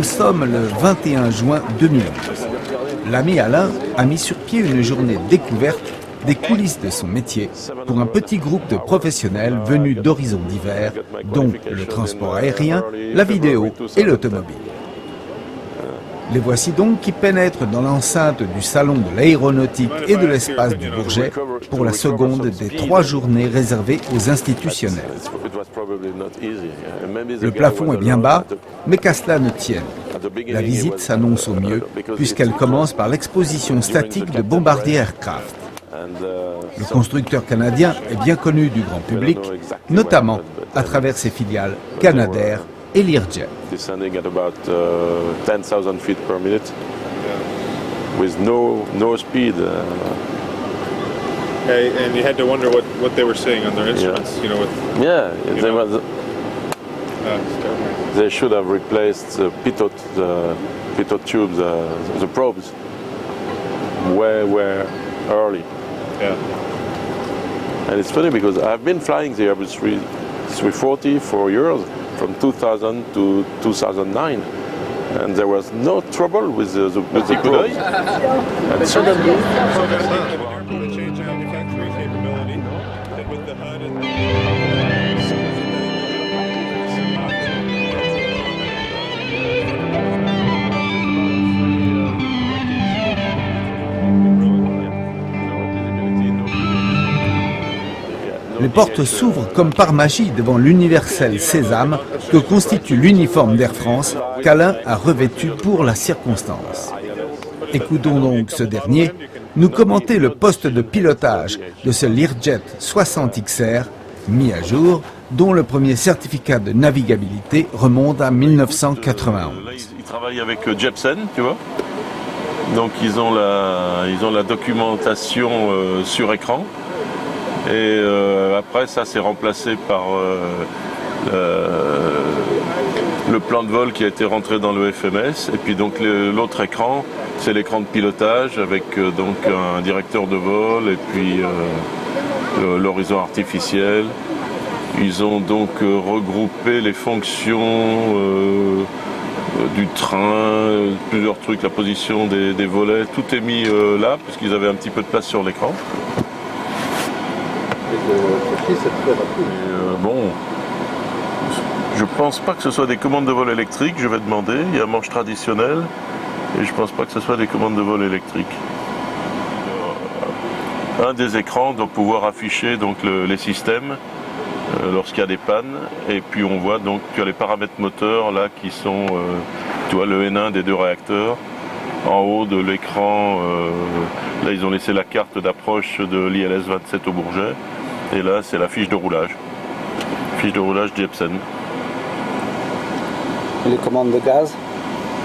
Nous sommes le 21 juin 2011. L'ami Alain a mis sur pied une journée découverte des coulisses de son métier pour un petit groupe de professionnels venus d'horizons divers, dont le transport aérien, la vidéo et l'automobile. Les voici donc qui pénètrent dans l'enceinte du salon de l'aéronautique et de l'espace du Bourget pour la seconde des 3 journées réservées aux institutionnels. Le plafond est bien bas, mais qu'à cela ne tienne. La visite s'annonce au mieux puisqu'elle commence par l'exposition statique de Bombardier Aircraft. Le constructeur canadien est bien connu du grand public, notamment à travers ses filiales Canadair et Learjet. Descending at about 10,000 feet per minute with no speed. And you had to wonder what they were seeing on their instruments, you know. They should have replaced the pitot tubes, the probes, way early. Yeah. And it's funny because I've been flying the Airbus 340 for years, from 2000 to 2009, and there was no trouble with the probes. And suddenly, They changed the manufacturing capability with the HUD and Les portes s'ouvrent comme par magie devant l'universel sésame que constitue l'uniforme d'Air France qu'Alain a revêtu pour la circonstance. Écoutons donc ce dernier nous commenter le poste de pilotage de ce Learjet 60XR mis à jour, dont le premier certificat de navigabilité remonte à 1991. Ils travaillent avec Jepsen, tu vois. Donc ils ont la documentation sur écran. Et après ça c'est remplacé par le plan de vol qui a été rentré dans le FMS. Et puis donc l'autre écran, c'est l'écran de pilotage avec donc un directeur de vol et puis l'horizon artificiel. Ils ont donc regroupé les fonctions du train, plusieurs trucs, la position des volets, tout est mis là puisqu'ils avaient un petit peu de place sur l'écran. Bon, je pense pas que ce soit des commandes de vol électriques, je vais demander, il y a manche traditionnelle et je pense pas que ce soit des commandes de vol électriques. Un des écrans doit pouvoir afficher donc les systèmes lorsqu'il y a des pannes, et puis on voit donc tu as les paramètres moteurs là qui sont tu vois le N1 des 2 réacteurs. En haut de l'écran, là ils ont laissé la carte d'approche de l'ILS 27 au Bourget. Et là, c'est la fiche de roulage. Fiche de roulage Jepsen. Les commandes de gaz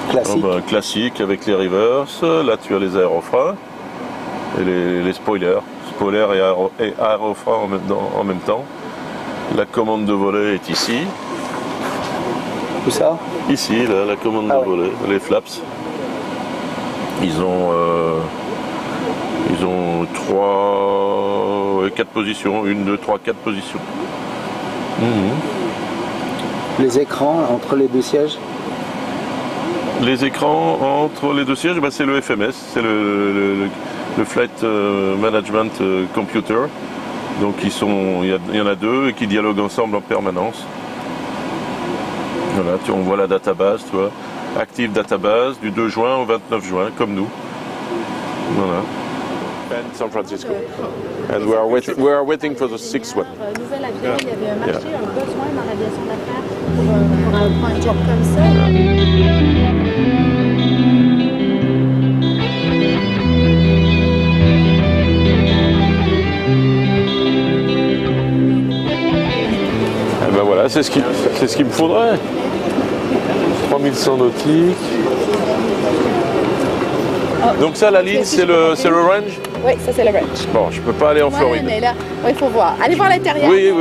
classiques. Classique avec les reverse. Là, tu as les aérofreins et les spoilers. Spoiler et aérofreins en même temps. La commande de volet est ici. Où ça? Ici, là, la commande de volet. Les flaps. Ils ont 4 positions, 1, 2, 3, 4 positions. Les écrans entre les 2 sièges? Les écrans entre les 2 sièges, c'est le FMS, c'est le Flight Management Computer. Donc il y en a 2 qui dialoguent ensemble en permanence. Voilà, on voit la database, tu vois. Active database du 2 juin au 29 juin, comme nous. Voilà. San Francisco. And we are waiting for the 6th one. Nouvel avion, il y avait un marché, un besoin dans l'aviation d'affaires pour un job comme ça. Et ben voilà, c'est ce qu'il me faudrait. 3100 nautiques. Donc ça, la ligne, c'est le range? Oui, ça c'est le range. Bon, je peux pas aller en Floride. Mais là, il faut voir. Allez voir l'intérieur. Oui.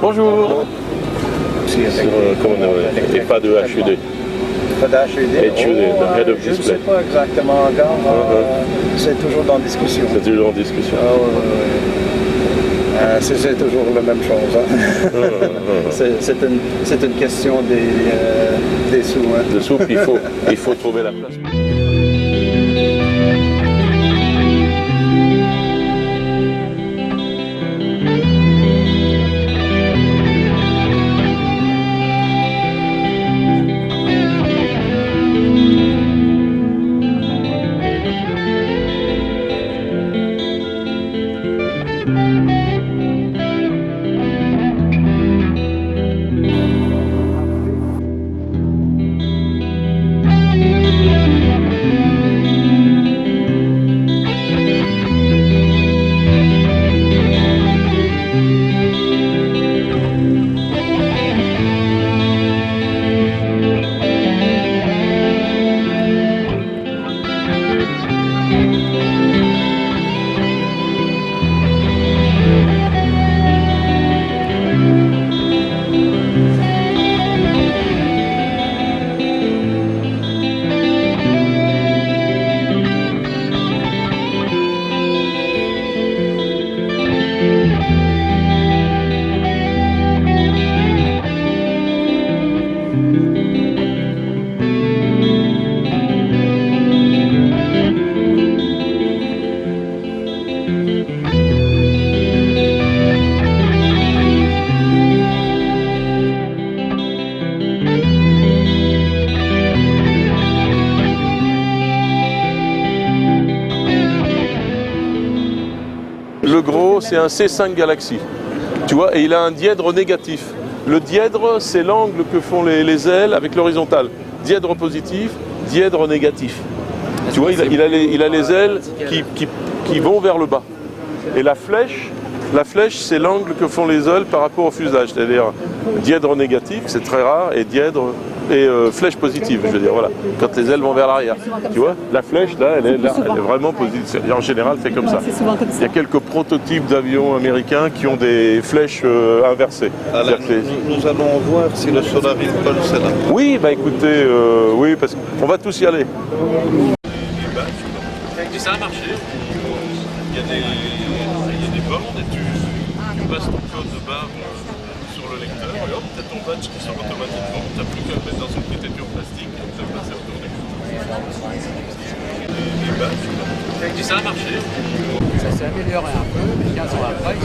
Bonjour. Et pas de HUD. Pas d'HUD. HUD, the head of Je ne display. sais pas exactement encore. C'est toujours dans discussion. C'est toujours en discussion. C'est toujours la même chose. Hein. C'est une question des sous. Hein. De soupe, il faut trouver la place. Le gros, c'est un C5 Galaxy, tu vois, et il a un dièdre négatif. Le dièdre, c'est l'angle que font les ailes avec l'horizontale. Dièdre positif, dièdre négatif. Tu vois, il a les ailes qui vont vers le bas. Et la flèche, c'est l'angle que font les ailes par rapport au fuselage. C'est-à-dire dièdre négatif, c'est très rare, et dièdre et flèche positive, je veux dire, voilà, quand les ailes vont vers l'arrière. Tu vois, la flèche, là, elle est vraiment positive. En général, c'est comme ça. Il y a quelques prototypes d'avions américains qui ont des flèches inversées. Alors, nous allons voir si le Solar Impulse c'est là. Oui, bah écoutez, oui, parce qu'on va tous y aller. Et ça a marché. Il y a des bornes et tu passes ton code de barre sur le lecteur et hop, tu as ton badge qui sort automatiquement. Tu n'as plus qu'à le mettre dans une petite étui en plastique et tu as passé retourner. Les badges. Et ça a marché. Ça s'est amélioré un peu, mais 15 ans après.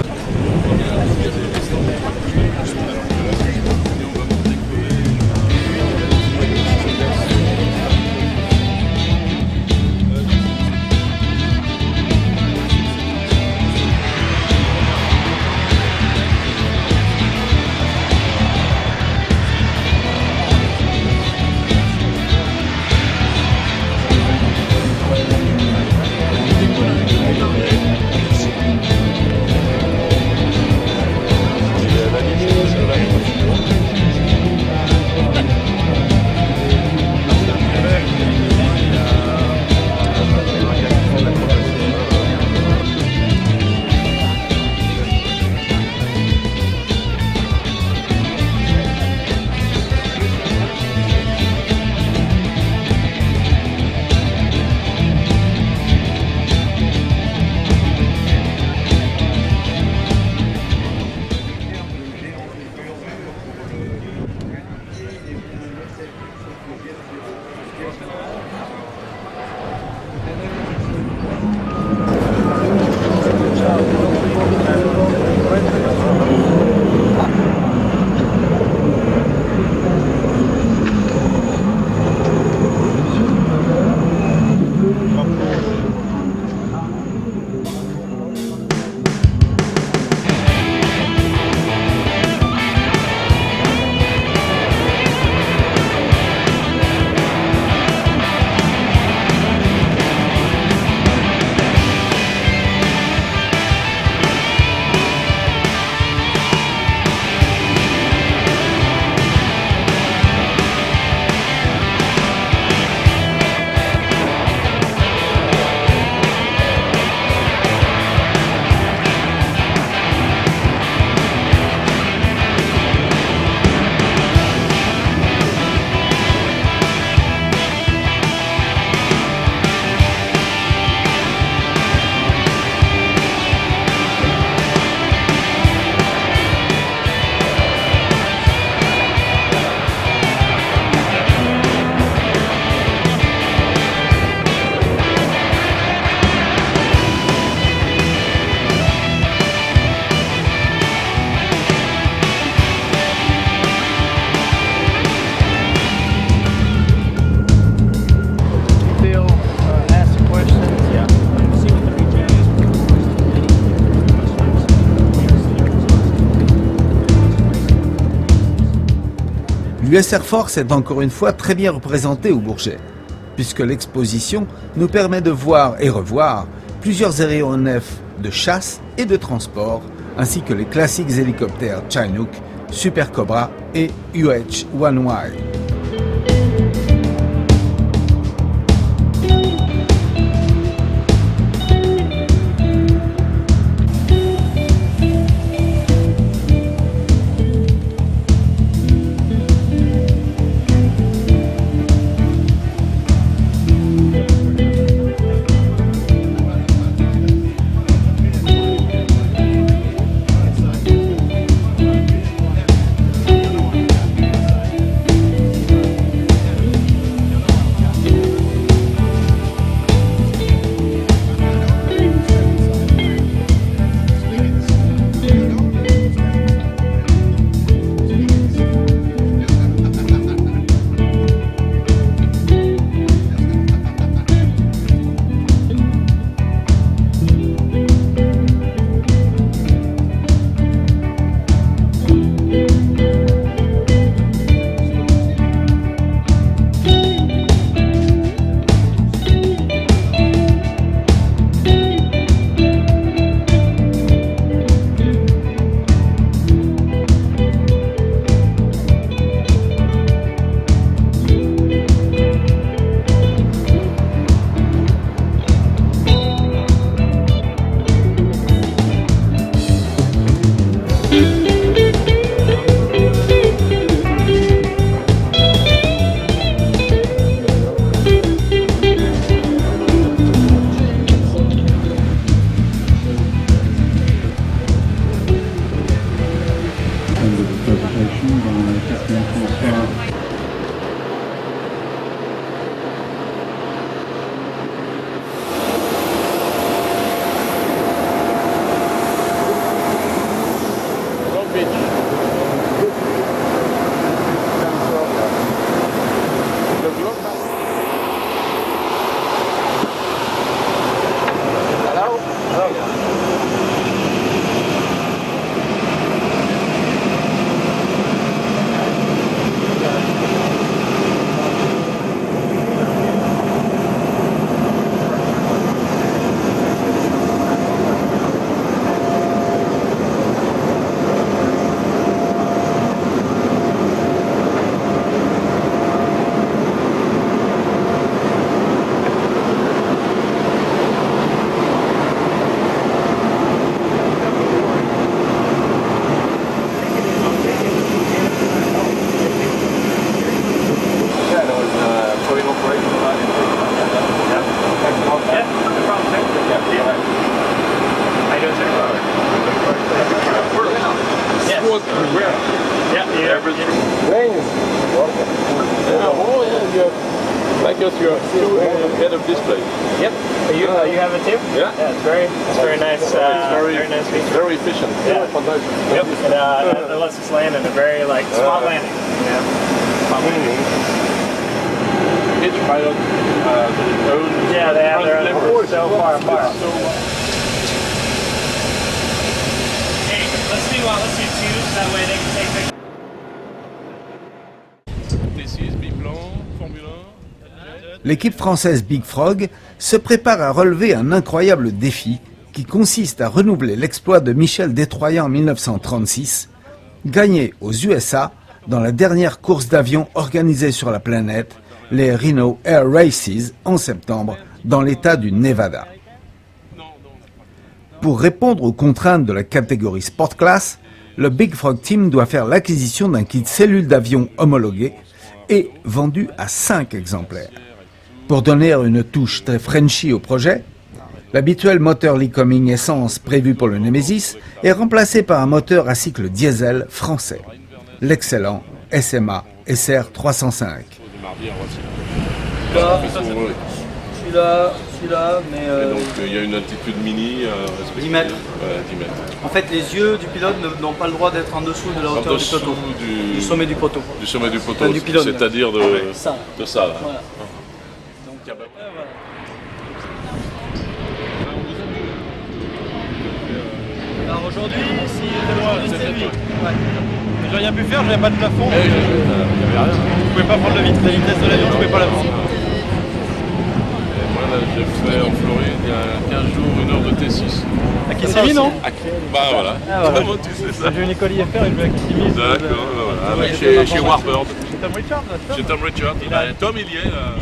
L'US Air Force est encore une fois très bien représentée au Bourget, puisque l'exposition nous permet de voir et revoir plusieurs aéronefs de chasse et de transport, ainsi que les classiques hélicoptères Chinook, Super Cobra et UH-1Y. Like us, you have two head-up display. Yep. You have it too? Yeah. Yeah, it's very nice. It's very nice feature. very efficient. Yeah. Fantastic. Yep. It lets us land in a very spot landing. Yeah. Each pilot their own. Yeah, they have their own. So far apart. Hey, let's do two, so that way they can take pictures. L'équipe française Big Frog se prépare à relever un incroyable défi qui consiste à renouveler l'exploit de Michel Détroyant en 1936, gagné aux USA dans la dernière course d'avion organisée sur la planète, les Reno Air Races, en septembre, dans l'État du Nevada. Pour répondre aux contraintes de la catégorie Sport Class, le Big Frog Team doit faire l'acquisition d'un kit cellule d'avion homologué et vendu à 5 exemplaires. Pour donner une touche très Frenchy au projet, l'habituel moteur Lycoming essence prévu pour le Nemesis est remplacé par un moteur à cycle diesel français, l'excellent SMA SR305. Celui-là, mais... Et donc il y a une altitude mini respectée. 10 mètres. Ouais, 10 mètres. En fait, les yeux du pilote n'ont pas le droit d'être en dessous de la hauteur du poteau. Du sommet du poteau. Du sommet du poteau, Enfin, du pylône, c'est-à-dire de ça là. Voilà. Donc, Alors aujourd'hui, c'est le 12 et 8. Ouais. J'ai rien pu faire, j'avais pas de plafond. Il n'y avait rien. Je pouvais pas prendre la vitesse de l'avion, je pouvais pas l'avoir. Et moi, là, j'ai fait en Floride, il y a 15 jours, 1 heure de T6. À Kissimmee, non? Bah voilà. Ah, voilà. Comment tu sais ça? J'ai une école IFR et je vais à Kissimmee. D'accord, voilà. Ouais, Chez Warburg. Chez Tom Richard, là, Tom. Chez Tom Richard. Tom, il y est là.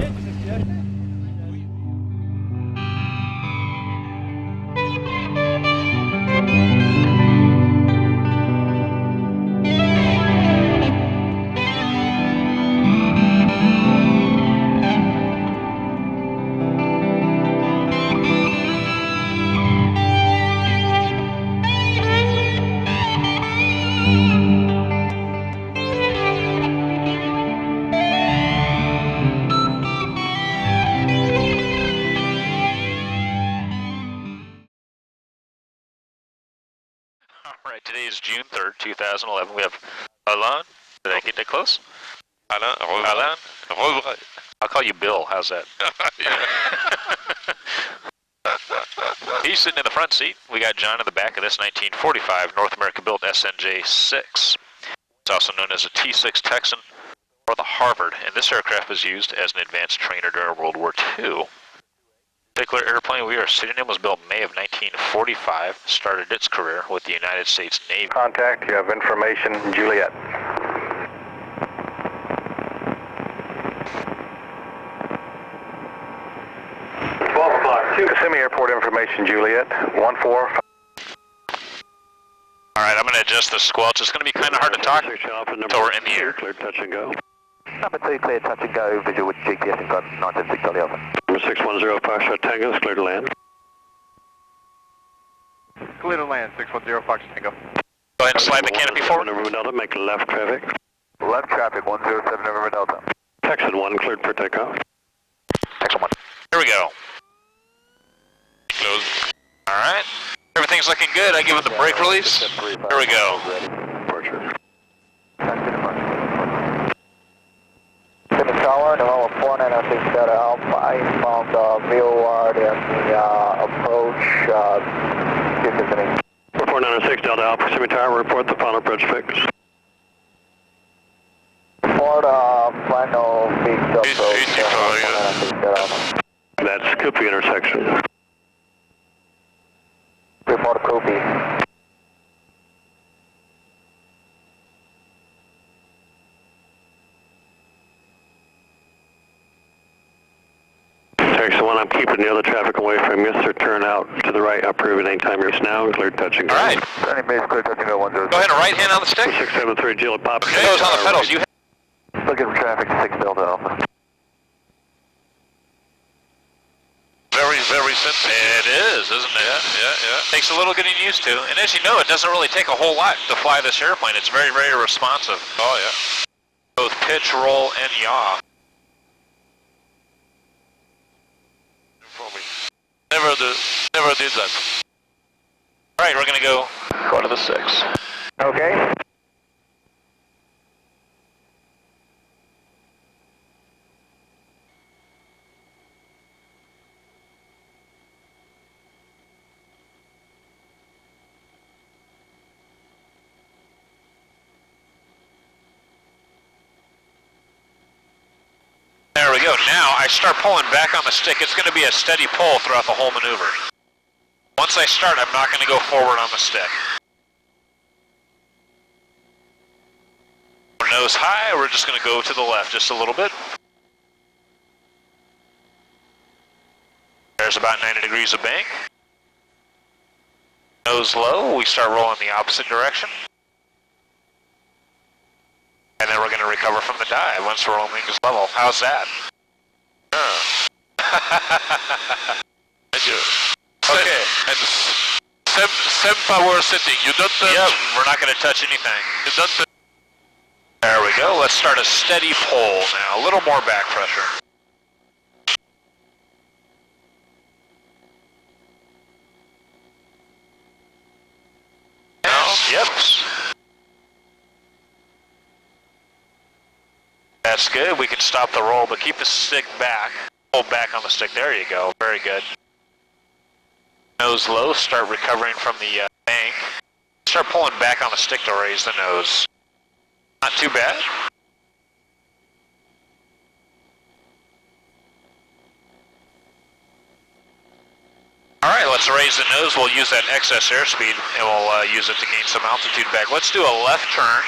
Alright, today is June 3rd, 2011. We have Alain. Did I get that close? Alain, Alain? Revray. I'll call you Bill. How's that? He's sitting in the front seat. We got John in the back of this 1945 North America built SNJ-6. It's also known as a T-6 Texan or the Harvard, and this aircraft was used as an advanced trainer during World War II. The particular airplane we are sitting in was built May of 1945, started its career with the United States Navy. Contact, you have information, Juliet. Kissimmee Airport information, Juliet, 145. Alright, I'm going to adjust the squelch. It's going to be kind of hard to talk until we're in the air. Clear touch and go. Number 2, clear touch and go, visual with GPS and guidance 976 Charlie Alpha. Number 610, Foxtrot Tango, is clear to land. Clear to land, 610 Fox Tango. Go ahead and slide the canopy forward. November Delta, make left traffic. Left traffic, 107 November Delta. Texan 1, cleared for takeoff. Texan 1. Here we go. Close. Alright. Everything's looking good. I give it the brake release. Here we go. Departure. Simmons Tower, November 4906 Delta Alpha, eastbound VOR in the approach, Report 906 Delta Alpha, Kissimmee Tower, report the final approach fix. Report final fix approach. That's Coopy intersection. Report Kobe. Texan 1, I'm keeping the other traffic away from you, so turn out to the right, approve it anytime you're now, clear touch and go. Alright. Any base clear touch and go 10. Go ahead and right hand on the stick. 673 Gila Pop. Pedals on the pedals. You Looking for traffic 6 Delta Alpha. Very, very simple. It is, isn't it? Yeah. Takes a little getting used to. And as you know, it doesn't really take a whole lot to fly this airplane. It's very, very responsive. Oh, yeah. Both pitch, roll, and yaw. Never did that. All right, we're going to go to the 6. Okay. There we go. Now I start pulling back on the stick. It's going to be a steady pull throughout the whole maneuver. Once I start, I'm not going to go forward on the stick. Nose high, we're just going to go to the left just a little bit. There's about 90 degrees of bank. Nose low, we start rolling the opposite direction. And then we're going to recover from the dive once we're on wings level. How's that? Thank you. Okay. And same power setting. You don't touch. Yep, we're not going to touch anything. You don't touch. There we go. Let's start a steady pull now. A little more back pressure. Yep. That's good. We can stop the roll, but keep the stick back. Hold back on the stick. There you go. Very good. Nose low. Start recovering from the bank. Start pulling back on the stick to raise the nose. Not too bad. Alright, let's raise the nose. We'll use that excess airspeed and we'll use it to gain some altitude back. Let's do a left turn.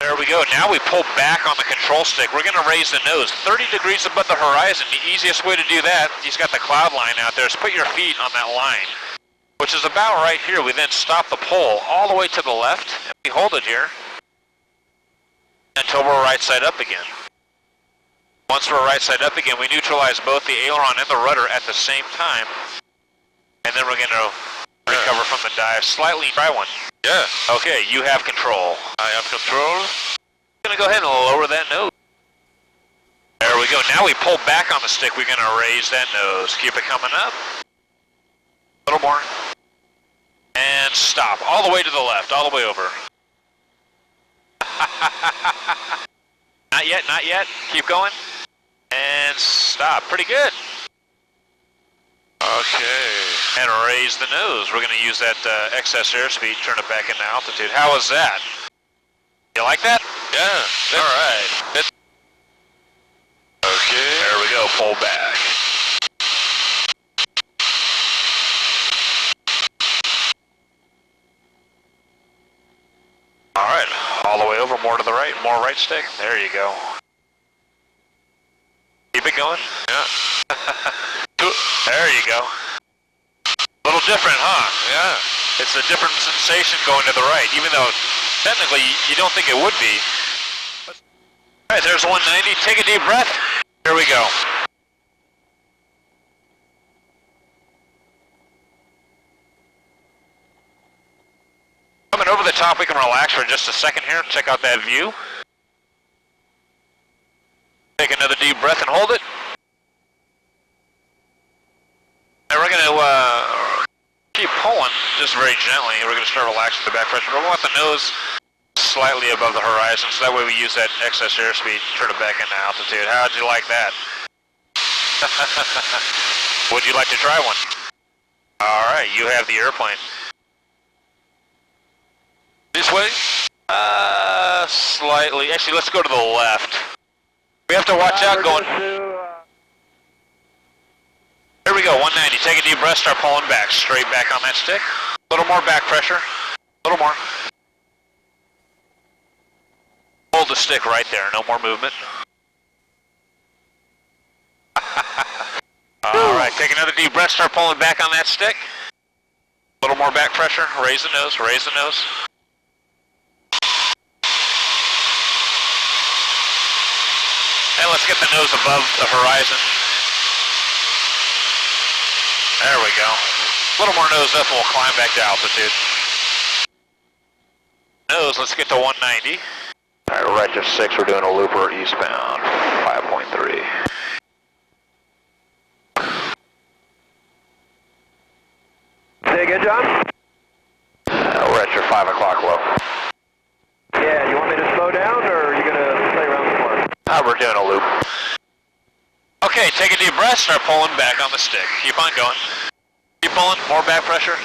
There we go. Now we pull back on the control stick. We're going to raise the nose 30 degrees above the horizon. The easiest way to do that, he's got the cloud line out there, is put your feet on that line, which is about right here. We then stop the pull all the way to the left, and we hold it here until we're right side up again. Once we're right side up again, we neutralize both the aileron and the rudder at the same time, and then we're going to recover from the dive. Slightly, try one. Yeah. Okay, you have control. I have control. I'm going to go ahead and lower that nose. There we go. Now we pull back on the stick. We're going to raise that nose. Keep it coming up. A little more. And stop. All the way to the left. All the way over. Not yet, not yet. Keep going. And stop. Pretty good. Okay. And raise the nose. We're going to use that excess airspeed, turn it back into altitude. How was that? You like that? Yeah. All right. Okay. There we go. Pull back. All right. All the way over, more to the right, more right stick. There you go. Keep it going. Yeah. There you go. A little different, huh? Yeah. It's a different sensation going to the right, even though technically you don't think it would be. All right, there's 190. Take a deep breath. Here we go. Coming over the top, we can relax for just a second here and check out that view. Take another deep breath and hold it. And we're going to keep pulling just very gently. We're going to start relaxing the back pressure, but we want the nose slightly above the horizon, so that way we use that excess airspeed to turn it back into altitude. How'd you like that? Would you like to try one? All right, you have the airplane. This way? Slightly. Actually, let's go to the left. We have to watch out going... There we go, 190. Take a deep breath, start pulling back. Straight back on that stick. A little more back pressure. A little more. Hold the stick right there, no more movement. Alright, take another deep breath, start pulling back on that stick. A little more back pressure, raise the nose, raise the nose. And let's get the nose above the horizon. There we go. A little more nose up and we'll climb back to altitude. Nose, let's get to 190. Alright, we're right to 6, we're doing a looper eastbound, 5.3. Say again, John? We're at your 5 o'clock low. Yeah, you want me to slow down or are you going to play around some more? We're doing a loop. Okay, take a deep breath, start pulling back on the stick. Keep on going. Keep pulling, more back pressure.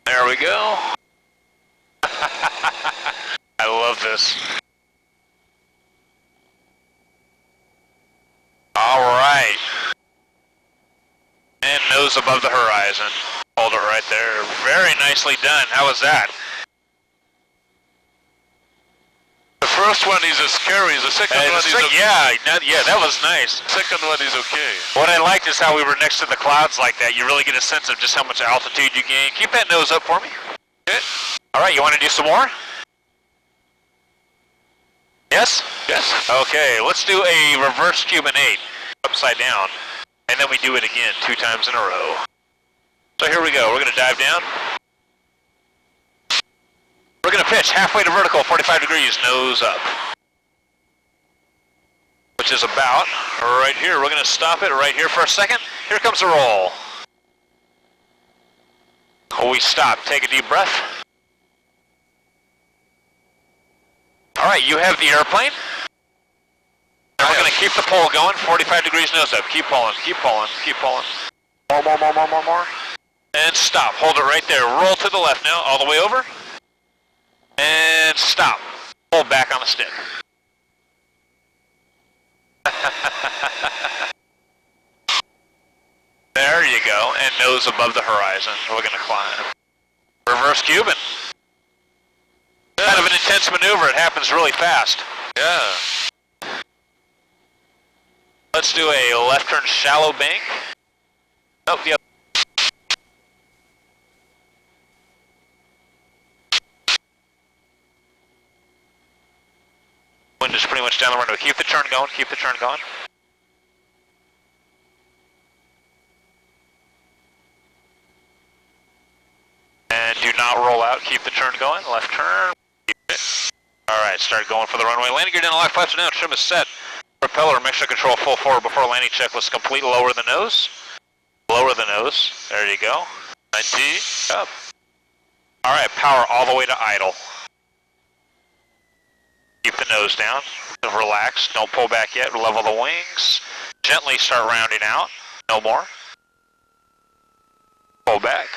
There we go. I love this. All right. And nose above the horizon. Hold it right there. Very nicely done. How was that? The first one is scary, the second one is okay. Yeah, that was nice. Second one is okay. What I liked is how we were next to the clouds like that. You really get a sense of just how much altitude you gain. Keep that nose up for me. Okay. All right, you want to do some more? Yes? Yes. Okay, let's do a reverse Cuban 8, upside down, and then we do it again 2 times in a row. So here we go. We're going to dive down. We're going to pitch halfway to vertical, 45 degrees, nose up. Which is about right here. We're going to stop it right here for a second. Here comes the roll. We stop. Take a deep breath. All right, you have the airplane. And we're going to keep the pull going, 45 degrees nose up. Keep pulling, keep pulling, keep pulling. More. And stop. Hold it right there. Roll to the left now, all the way over. And stop. Pull back on the stick. There you go, and nose above the horizon. We're going to climb. Reverse Cuban. Kind of an intense maneuver. It happens really fast. Yeah. Let's do a left turn shallow bank. Oh, the other. Wind is pretty much down the runway. Keep the turn going, keep the turn going. And do not roll out, keep the turn going. Left turn, keep it. Alright, start going for the runway. Landing gear down, left flaps are down, trim is set. Propeller, mixture control full forward before landing checklist complete. Lower the nose. Lower the nose. There you go. 90, up. Alright, power all the way to idle. Keep the nose down. Relax, don't pull back yet. Level the wings. Gently start rounding out. No more. Pull back.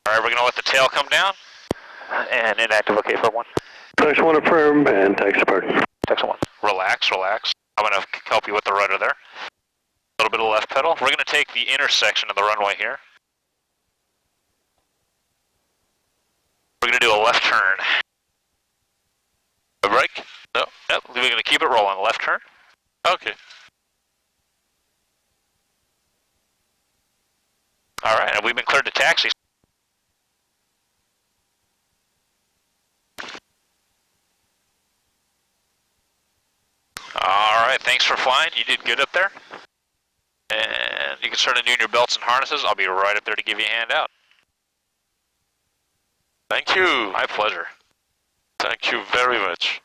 Alright, we're going to let the tail come down. And inactive OK for 1. Taxi 1 affirm and taxi park. Taxi 1. Relax, relax. I'm going to help you with the rudder there. A little bit of left pedal. We're going to take the intersection of the runway here. We're going to do a left turn. A brake? No, no. We're going to keep it rolling. Left turn. Okay. All right, and we've been cleared to taxi. All right, thanks for flying. You did good up there. And you can start undoing your belts and harnesses. I'll be right up there to give you a hand out. Thank you. My pleasure. Thank you very much.